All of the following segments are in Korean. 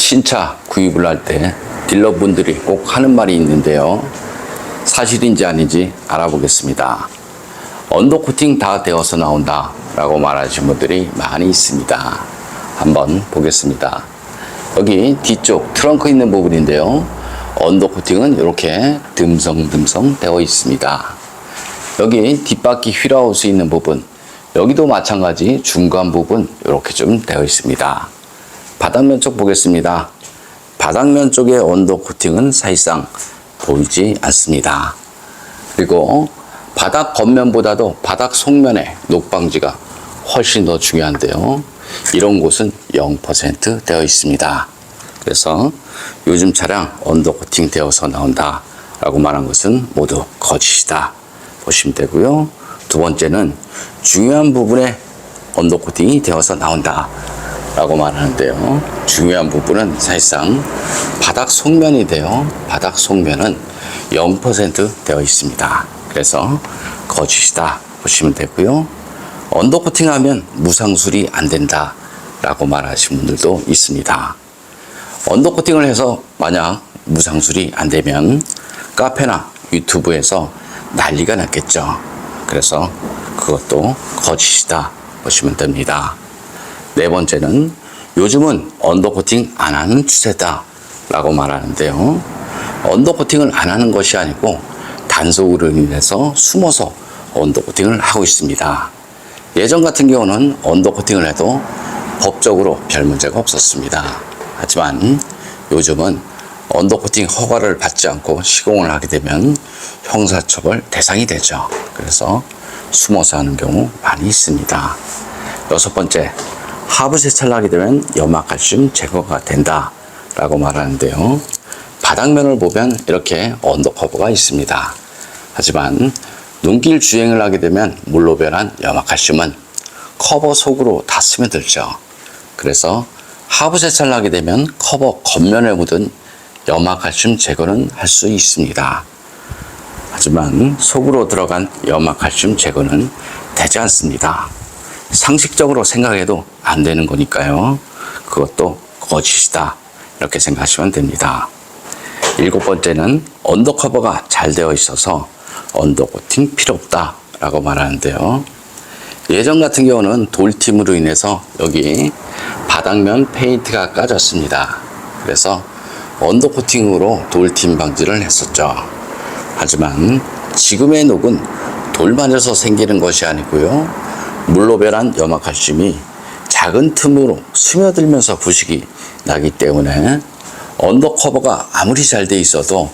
신차 구입을 할 때 딜러분들이 꼭 하는 말이 있는데요. 사실인지 아닌지 알아보겠습니다. 언더코팅 다 되어서 나온다 라고 말하시는 분들이 많이 있습니다. 한번 보겠습니다. 여기 뒤쪽 트렁크 있는 부분인데요. 언더코팅은 이렇게 듬성듬성 되어 있습니다. 여기 뒷바퀴 휠하우스 있는 부분, 여기도 마찬가지 중간 부분 이렇게 좀 되어 있습니다. 바닥면 쪽 보겠습니다. 바닥면 쪽의 언더코팅은 사실상 보이지 않습니다. 그리고 바닥 겉면보다도 바닥 속면의 녹방지가 훨씬 더 중요한데요. 이런 곳은 0% 되어 있습니다. 그래서 요즘 차량 언더코팅 되어서 나온다 라고 말한 것은 모두 거짓이다 보시면 되고요. 두 번째는 중요한 부분에 언더코팅이 되어서 나온다 라고 말하는데요. 중요한 부분은 사실상 바닥 속면이 되어 바닥 속면은 0% 되어 있습니다. 그래서 거짓이다 보시면 되고요. 언더코팅 하면 무상수리 안 된다 라고 말하시는 분들도 있습니다. 언더코팅을 해서 만약 무상수리 안 되면 카페나 유튜브에서 난리가 났겠죠. 그래서 그것도 거짓이다 보시면 됩니다. 네 번째는 요즘은 언더코팅 안 하는 추세다 라고 말하는데요. 언더코팅을 안 하는 것이 아니고 단속으로 인해서 숨어서 언더코팅을 하고 있습니다. 예전 같은 경우는 언더코팅을 해도 법적으로 별 문제가 없었습니다. 하지만 요즘은 언더코팅 허가를 받지 않고 시공을 하게 되면 형사처벌 대상이 되죠. 그래서 숨어서 하는 경우 많이 있습니다. 여섯 번째, 하부 세차를 하게 되면 염화칼슘 제거가 된다 라고 말하는데요. 바닥면을 보면 이렇게 언더커버가 있습니다. 하지만 눈길 주행을 하게 되면 물로 변한 염화칼슘은 커버 속으로 다 스며들죠. 그래서 하부 세차를 하게 되면 커버 겉면에 묻은 염화칼슘 제거는 할 수 있습니다. 하지만 속으로 들어간 염화칼슘 제거는 되지 않습니다. 상식적으로 생각해도 안 되는 거니까요. 그것도 거짓이다 이렇게 생각하시면 됩니다. 일곱 번째는 언더커버가 잘 되어 있어서 언더코팅 필요 없다 라고 말하는데요. 예전 같은 경우는 돌팀으로 인해서 여기 바닥면 페인트가 까졌습니다. 그래서 언더코팅으로 돌팀 방지를 했었죠. 하지만 지금의 녹은 돌 맞아서 생기는 것이 아니고요. 물로 변한 염화칼슘이 작은 틈으로 스며들면서 부식이 나기 때문에 언더커버가 아무리 잘 돼 있어도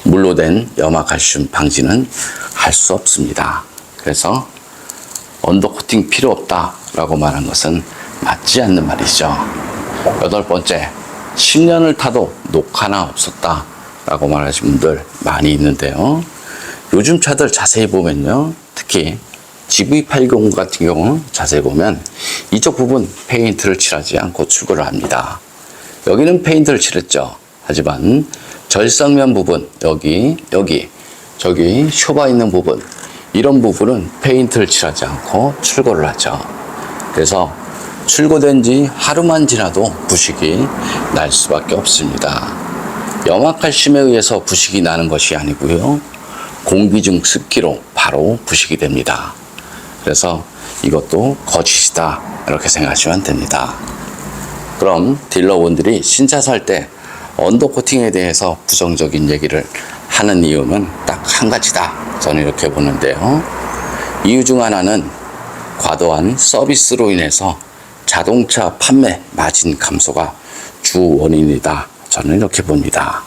물로 된 염화칼슘 방지는 할 수 없습니다. 그래서 언더코팅 필요 없다 라고 말한 것은 맞지 않는 말이죠. 여덟 번째, 10년을 타도 녹 하나 없었다 라고 말하시는 분들 많이 있는데요. 요즘 차들 자세히 보면요. 특히 GV80 같은 경우 자세히 보면 이쪽 부분 페인트를 칠하지 않고 출고를 합니다. 여기는 페인트를 칠했죠. 하지만 절삭면 부분, 저기 쇼바 있는 부분, 이런 부분은 페인트를 칠하지 않고 출고를 하죠. 그래서 출고된 지 하루만 지나도 부식이 날 수밖에 없습니다. 염화칼슘에 의해서 부식이 나는 것이 아니고요. 공기 중 습기로 바로 부식이 됩니다. 그래서 이것도 거짓이다 이렇게 생각하시면 됩니다. 그럼 딜러분들이 신차 살 때 언더코팅에 대해서 부정적인 얘기를 하는 이유는 딱 한 가지다 저는 이렇게 보는데요. 이유 중 하나는 과도한 서비스로 인해서 자동차 판매 마진 감소가 주 원인이다 저는 이렇게 봅니다.